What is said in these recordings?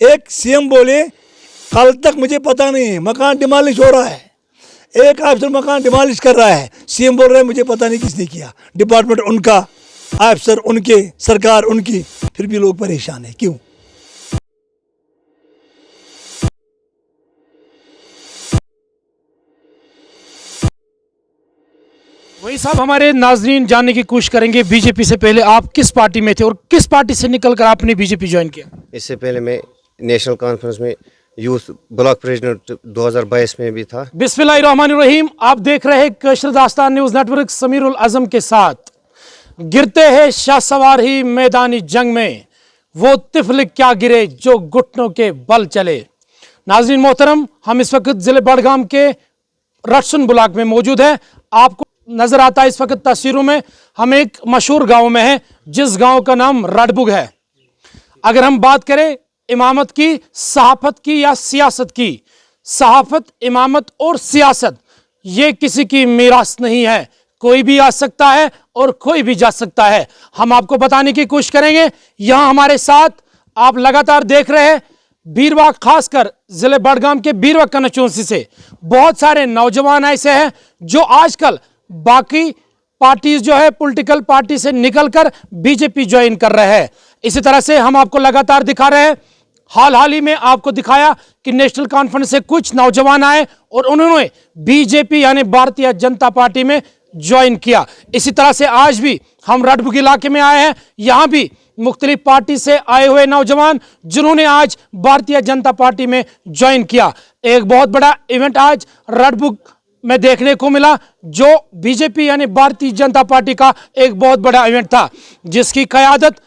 एक सीएम बोले कल तक मुझे पता नहीं है, मकान डिमोलिश हो रहा है, एक ऑफिसर मकान डिमोलिश कर रहा है, सीएम बोल रहे हैं मुझे पता नहीं किसने किया, डिपार्टमेंट उनका, ऑफिसर उनके, सरकार उनकी, फिर भी लोग परेशान है, क्यों? वही साहब, हमारे नाजरीन जानने की कोशिश करेंगे बीजेपी से पहले आप किस पार्टी में थे और किस पार्टी से निकलकर आपने बीजेपी ज्वाइन किया? इससे पहले मैं नेशनल कॉन्फ्रेंस में यूथ ब्लॉक प्रेसिडेंट 2022 में भी था। बिस्मिल्लाहिर्रहमानिर्रहीम, आप देख रहे हैं कशर दास्तान न्यूज नेटवर्क समीरुल आजम के साथ। गिरते हैं शाहसवार ही मैदानी जंग में, वो तिफल क्या गिरे जो घुटनों के बल चले। नाजरीन मोहतरम, हम इस वक्त जिले बड़गाम के रटसन ब्लॉक में मौजूद है। आपको नजर आता है इस वक्त तस्वीरों में, हम एक मशहूर गांव में हैं जिस गांव का नाम रडबुग है। अगर हम बात करें इमामत की, सहाफत की या सियासत की, सहाफत, इमामत और सियासत ये किसी की मीरास नहीं है, कोई भी आ सकता है और कोई भी जा सकता है। हम आपको बताने की कोशिश करेंगे। यहां हमारे साथ आप लगातार देख रहे हैं बीरवा, खासकर जिले बड़गाम के बीरवा कनचौंसी से बहुत सारे नौजवान ऐसे हैं जो आजकल बाकी पार्टीज जो है पॉलिटिकल पार्टी से निकलकर बीजेपी ज्वाइन कर रहे हैं। इसी तरह से हम आपको लगातार दिखा रहे हैं। हाल ही में आपको दिखाया कि नेशनल कॉन्फ्रेंस से कुछ नौजवान आए और उन्होंने बीजेपी यानी भारतीय जनता पार्टी में ज्वाइन किया। इसी तरह से आज भी हम रडबुग इलाके में आए हैं, यहां भी मुख्तलिफ पार्टी से आए हुए नौजवान जिन्होंने आज भारतीय जनता पार्टी में ज्वाइन किया। एक बहुत बड़ा इवेंट आज रडबुग में देखने को मिला, जो बीजेपी यानी भारतीय जनता पार्टी का एक बहुत बड़ा इवेंट था, जिसकी क़यादत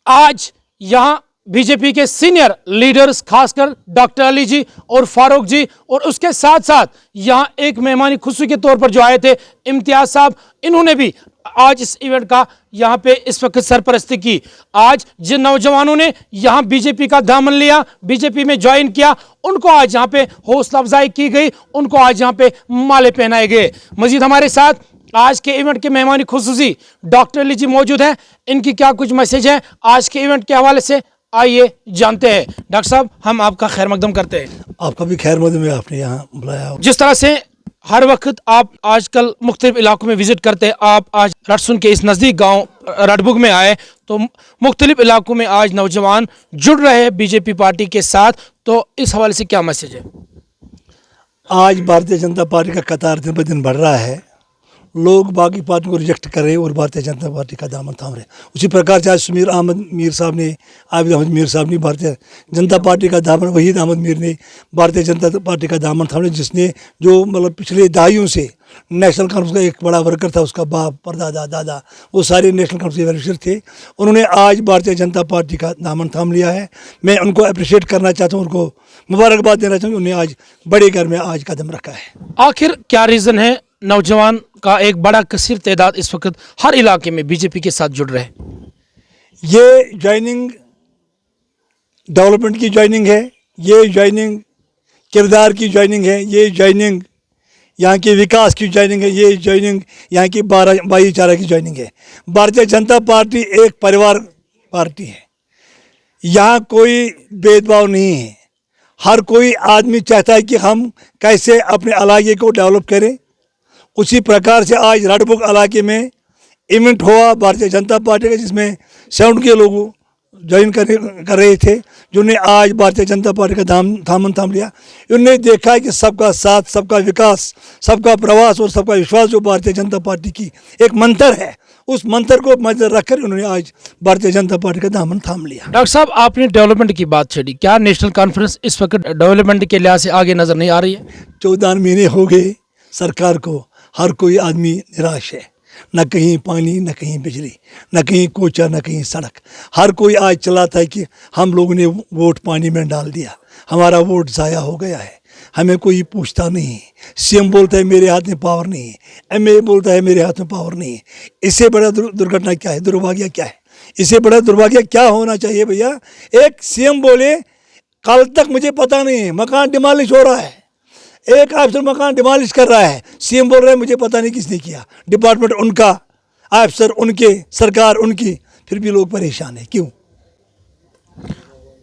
आज यहां बीजेपी के सीनियर लीडर्स, खासकर डॉक्टर अली जी और फारूक जी, और उसके साथ साथ यहां एक मेहमानी खुशी के तौर पर जो आए थे इम्तियाज साहब, इन्होंने भी आज इस इवेंट का यहां पे इस वक्त सरपरस्ती की। आज जिन नौजवानों ने यहां बीजेपी का दामन लिया, बीजेपी में ज्वाइन किया, उनको आज यहां पे हौसला अफजाई की गई, उनको आज यहां पे माले पहनाए गए। मजीद हमारे साथ आज के इवेंट के मेहमानी खुसूसी डॉक्टर अली जी मौजूद हैं। इनकी क्या कुछ मैसेज है आज के इवेंट के हवाले से, आइए जानते हैं। डॉक्टर साहब, हम आपका खैर मकदम करते हैं। आपका भी खैर मकदम है, आपने यहाँ बुलाया। जिस तरह से हर वक्त आप आजकल मुख्तलिफ इलाकों में विजिट करते हैं, आप आज रटसन के इस नज़दीक गांव रडबुग में आए, तो मुख्तलिफ इलाकों में आज नौजवान जुड़ रहे हैं बीजेपी पार्टी के साथ, तो इस हवाले से क्या मैसेज है? आज भारतीय जनता पार्टी का कतार दिन ब दिन बढ़ रहा है। लोग बाकी पार्टियों को रिजेक्ट कर रहे हैं और भारतीय जनता पार्टी का दामन थाम रहे हैं। उसी प्रकार से आज समीर अहमद मीर साहब ने, आबिद अहमद मीर साहब ने भारतीय जनता पार्टी का दामन, वहीद अहमद मीर ने भारतीय जनता पार्टी का दामन थाम, जिसने जो मतलब पिछले दहाइयों से नेशनल कॉन्फ्रेंस का एक बड़ा वर्कर था, उसका बाप, परदादा, दादा, वो सारे नेशनल कॉन्फ्रेंस के वर्कर थे। उन्होंने आज भारतीय जनता पार्टी का दामन थाम लिया है। मैं उनको अप्रिशिएट करना चाहता हूँ, उनको मुबारकबाद देना चाहूँ, उन्होंने आज बड़े घर में आज कदम रखा है। आखिर क्या रीज़न है नौजवान का एक बड़ा कसीर तादाद इस वक्त हर इलाके में बीजेपी के साथ जुड़ रहे हैं? ये ज्वाइनिंग डेवलपमेंट की ज्वाइनिंग है, ये ज्वाइनिंग किरदार की ज्वाइनिंग है, ये ज्वाइनिंग यहाँ के विकास की ज्वाइनिंग है, ये ज्वाइनिंग यहाँ की भाईचारा की ज्वाइनिंग है। भारतीय जनता पार्टी एक परिवार पार्टी है, यहाँ कोई भेदभाव नहीं है। हर कोई आदमी चाहता है कि हम कैसे अपने इलाके को डेवलप करें। उसी प्रकार से आज रडबुग इलाके में इवेंट हुआ भारतीय जनता पार्टी का, जिसमें 70 के लोग ज्वाइन कर रहे थे, जिन्होंने आज भारतीय जनता पार्टी का दामन थाम लिया। उन्होंने देखा है कि सबका साथ, सबका विकास, सबका प्रवास और सबका विश्वास जो भारतीय जनता पार्टी की एक मंत्र है, उस मंत्र को मद्देनजर रखकर उन्होंने आज भारतीय जनता पार्टी का दामन थाम लिया। डॉक्टर साहब, आपने डेवलपमेंट की बात छेड़ी, क्या नेशनल कॉन्फ्रेंस इस वक्त डेवलपमेंट के लिहाज से आगे नजर नहीं आ रही है? 14 महीने हो गए सरकार को, हर कोई आदमी निराश है। न कहीं पानी, न कहीं बिजली, न कहीं कोचा, न कहीं सड़क। हर कोई आज चलाता है कि हम लोगों ने वोट पानी में डाल दिया, हमारा वोट ज़ाया हो गया है, हमें कोई पूछता नहीं है। सीएम बोलता है मेरे हाथ में पावर नहीं है, एमएलए बोलता है मेरे हाथ में पावर नहीं है। इससे बड़ा दुर्घटना क्या है, दुर्भाग्य क्या है? इससे बड़ा दुर्भाग्य क्या होना चाहिए भैया? एक सीएम बोले कल तक मुझे पता नहीं है, मकान डिमोलिश हो रहा है, एक ऑफिसर मकान डिमोलिश कर रहा है, सीएम बोल रहे हैं मुझे पता नहीं किसने किया, डिपार्टमेंट उनका, ऑफिसर उनके, सरकार उनकी, फिर भी लोग परेशान है, क्यों?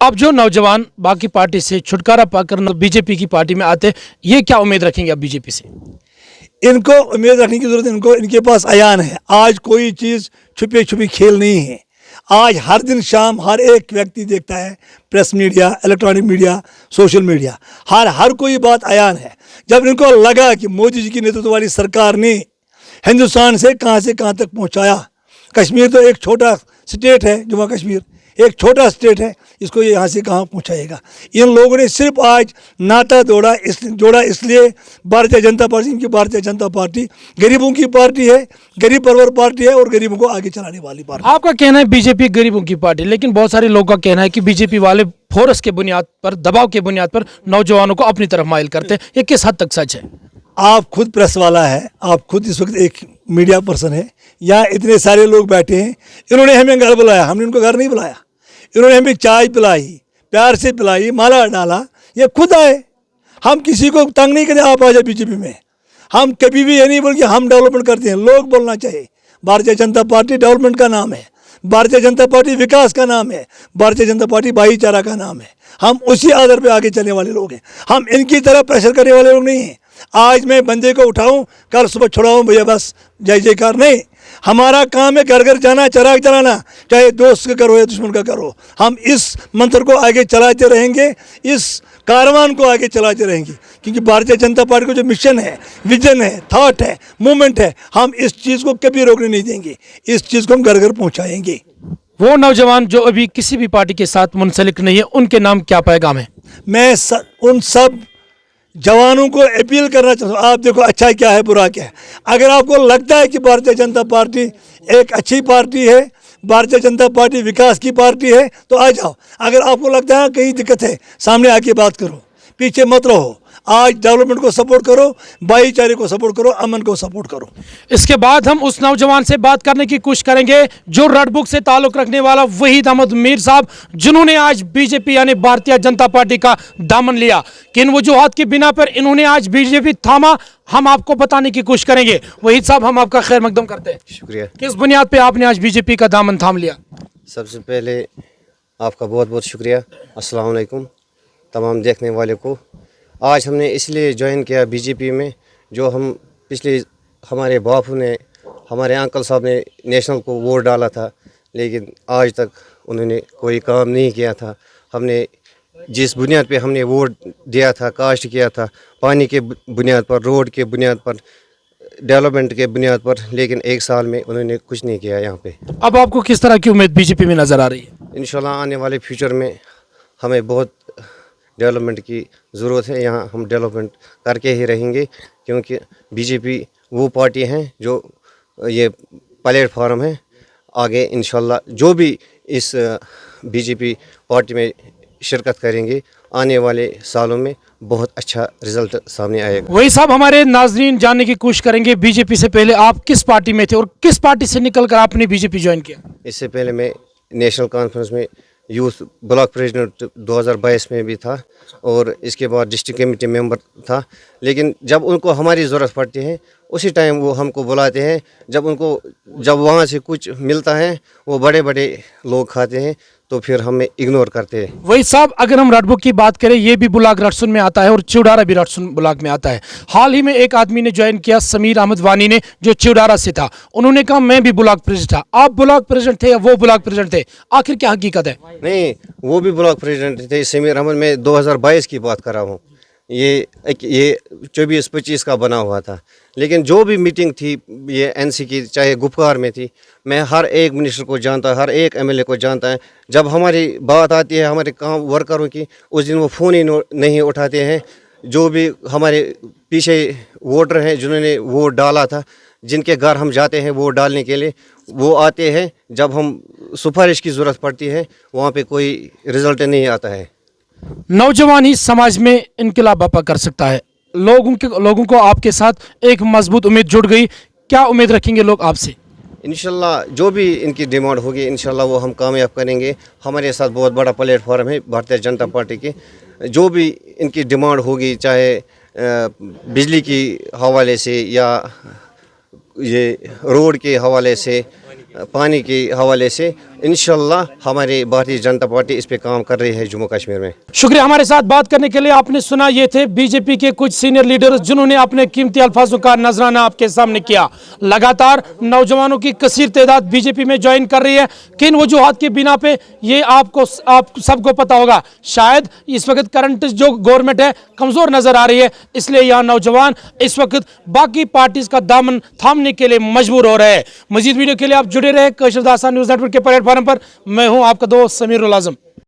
अब जो नौजवान बाकी पार्टी से छुटकारा पाकर बीजेपी की पार्टी में आते, ये क्या उम्मीद रखेंगे अब बीजेपी से? इनको उम्मीद रखने की जरूरत, इनको इनके पास अयान है। आज कोई चीज़ छुपे छुपी खेल नहीं है। आज हर दिन शाम हर एक व्यक्ति देखता है, press media, electronic media, social media, हर कोई बात अयान है। जब इनको लगा कि मोदी जी की नेतृत्व वाली सरकार ने हिंदुस्तान से कहाँ तक पहुँचाया। कश्मीर तो एक छोटा स्टेट है, जम्मू कश्मीर एक छोटा स्टेट है, इसको ये यहाँ से कहाँ पहुँचाएगा। इन लोगों ने सिर्फ आज नाता जोड़ा इसलिए भारतीय जनता पार्टी, इनकी भारतीय जनता पार्टी गरीबों की पार्टी है, गरीब परवर पार्टी है और गरीबों को आगे चलाने वाली पार्टी। आपका कहना है बीजेपी गरीबों की पार्टी, लेकिन बहुत सारे लोगों का कहना है कि बीजेपी वाले फोर्स के बुनियाद पर, दबाव के बुनियाद पर नौजवानों को अपनी तरफ माइल करते हैं। ये किस हद तक सच है? आप खुद प्रेस वाला है, आप खुद इस वक्त एक मीडिया पर्सन है, यहाँ इतने सारे लोग बैठे हैं। इन्होंने हमें घर बुलाया, हमने उनको घर नहीं बुलाया। इन्होंने हमें चाय पिलाई, प्यार से पिलाई, माला डाला, ये खुद आए। हम किसी को तंग नहीं करते, आप आ जाए बीजेपी में। हम कभी भी ये नहीं बोल कि हम डेवलपमेंट करते हैं, लोग बोलना चाहिए। भारतीय जनता पार्टी डेवलपमेंट का नाम है, भारतीय जनता पार्टी विकास का नाम है, भारतीय जनता पार्टी भाईचारा का नाम है। हम उसी आधार पर आगे चलने वाले लोग हैं। हम इनकी तरह प्रेशर करने वाले लोग नहीं हैं। आज मैं बंदे को उठाऊं, कल सुबह छुड़ाऊं, भैया बस जय जयकार नहीं। हमारा काम है घर घर जाना, चिराग जलाना, चाहे दोस्त का करो या दुश्मन का करो। हम इस मंत्र को आगे चलाते रहेंगे, इस कारवान को आगे चलाते रहेंगे, क्योंकि भारतीय जनता पार्टी को जो मिशन है, विजन है, थॉट है, मूवमेंट है, हम इस चीज़ को कभी रोकने नहीं देंगे। इस चीज़ को हम घर घर पहुँचाएंगे। वो नौजवान जो अभी किसी भी पार्टी के साथ मुंसलिक नहीं है, उनके नाम क्या पैगाम है? मैं उन सब जवानों को अपील करना चाहता हूँ, आप देखो अच्छा क्या है, बुरा क्या है। अगर आपको लगता है कि भारतीय जनता पार्टी एक अच्छी पार्टी है, भारतीय जनता पार्टी विकास की पार्टी है, तो आ जाओ। अगर आपको लगता है कहीं दिक्कत है, सामने आके बात करो, पीछे मत रहो। आज डेवलपमेंट को सपोर्ट करो, भाईचारे को सपोर्ट करो, अमन को सपोर्ट करो। इसके बाद हम उस नौजवान से बात करने की कोशिश करेंगे जो रेड बुक से ताल्लुक रखने वाला वहीद अहमद मीर साहब, जिन्होंने आज बीजेपी यानी भारतीय जनता पार्टी का दामन लिया। किन वजूहात की बिना पर इन्होंने आज बीजेपी थामा, हम आपको बताने की कोशिश करेंगे। वहीद साहब, हम आपका खैर मकदम करते हैं। शुक्रिया। किस बुनियाद पे आपने आज बीजेपी का दामन थाम लिया? सबसे पहले आपका बहुत बहुत शुक्रिया। अस्सलाम वालेकुम तमाम देखने वाले को। आज हमने इसलिए ज्वाइन किया बीजेपी में, जो हम पिछले हमारे बापू ने, हमारे अंकल साहब ने नेशनल को वोट डाला था, लेकिन आज तक उन्होंने कोई काम नहीं किया था। हमने जिस बुनियाद पे हमने वोट दिया था, कास्ट किया था, पानी के बुनियाद पर, रोड के बुनियाद पर, डेवलपमेंट के बुनियाद पर, लेकिन एक साल में उन्होंने कुछ नहीं किया यहाँ पे। अब आपको किस तरह की उम्मीद बीजेपी में नजर आ रही है? इंशाल्लाह आने वाले फ्यूचर में हमें बहुत डेवलपमेंट की ज़रूरत है। यहाँ हम डेवलपमेंट करके ही रहेंगे, क्योंकि बीजेपी वो पार्टी है जो ये प्लेटफार्म है। आगे इंशाल्लाह जो भी इस बीजेपी पार्टी में शिरकत करेंगे, आने वाले सालों में बहुत अच्छा रिजल्ट सामने आएगा। वही साहब, हमारे नाजरीन जानने की कोशिश करेंगे, बीजेपी से पहले आप किस पार्टी में थे और किस पार्टी से निकलकर आपने बीजेपी ज्वाइन किया? इससे पहले मैं नेशनल कॉन्फ्रेंस में यूथ ब्लॉक प्रेसिडेंट 2022 में भी था, और इसके बाद डिस्ट्रिक्ट कमेटी मेंबर था। लेकिन जब उनको हमारी ज़रूरत पड़ती है, उसी टाइम वो हमको बुलाते हैं। जब वहाँ से कुछ मिलता है, वो बड़े बड़े लोग खाते हैं, तो फिर हमें इग्नोर करते हैं। वही साहब, अगर हम रेड बुक की बात करें, ये भी ब्लॉक रटसुन में आता है और चिवडारा भी रटसुन ब्लॉक में आता है। हाल ही में एक आदमी ने ज्वाइन किया, समीर अहमद वानी ने, जो चिवडारा से था। उन्होंने कहा मैं भी ब्लॉक प्रेसिडेंट था। आप ब्लॉक प्रेसिडेंट थे या वो ब्लॉक प्रेसिडेंट थे? आखिर क्या हकीकत है? नहीं, वो भी ब्लॉक प्रेसिडेंट थे। समीर अहमद, मैं 2022 की बात कर रहा हूँ। ये 24-25 का बना हुआ था। लेकिन जो भी मीटिंग थी ये एनसी की, चाहे गुपकार में थी, मैं हर एक मिनिस्टर को जानता, हर एक एमएलए को जानता है। जब हमारी बात आती है हमारे काम वर्करों की, उस दिन वो फ़ोन ही नहीं उठाते हैं। जो भी हमारे पीछे वोटर हैं जिन्होंने वोट डाला था, जिनके घर हम जाते हैं वोट डालने के लिए, वो आते हैं। जब हम सिफारिश की ज़रूरत पड़ती है, वहाँ पे कोई रिज़ल्ट नहीं आता है। नौजवान ही समाज में इनकलाब बर्पा कर सकता है। लोगों को आपके साथ एक मजबूत उम्मीद जुड़ गई। क्या उम्मीद रखेंगे लोग आपसे? इंशाल्लाह जो भी इनकी डिमांड होगी, इंशाल्लाह वो हम कामयाब करेंगे। हमारे साथ बहुत बड़ा प्लेटफॉर्म है भारतीय जनता पार्टी के। जो भी इनकी डिमांड होगी, चाहे बिजली की हवाले से या ये रोड के हवाले से पानी के हवाले से इंशाल्लाह हमारी भारतीय जनता पार्टी इस पे काम कर रही है जम्मू कश्मीर में। शुक्रिया हमारे साथ बात करने के लिए। आपने सुना ये थे बीजेपी के कुछ सीनियर लीडर्स जिन्होंने अपने कीमती अल्फाजों का नजराना आपके सामने किया। लगातार नौजवानों की कसीर तादाद बीजेपी में ज्वाइन कर रही है। किन वजूहात के बिना पे ये आप सबको पता होगा। शायद इस वक्त करंट जो गवर्नमेंट है कमजोर नजर आ रही है, इसलिए यहाँ नौजवान इस वक्त बाकी पार्टीज का दामन थामने के लिए मजबूर हो रहे हैं। मजीद वीडियो के लिए आप जुड़े रहे कशर दास्तान न्यूज़ नेटवर्क के प्लेटफॉर्म पर। मैं हूं आपका दोस्त समीरुल आजम।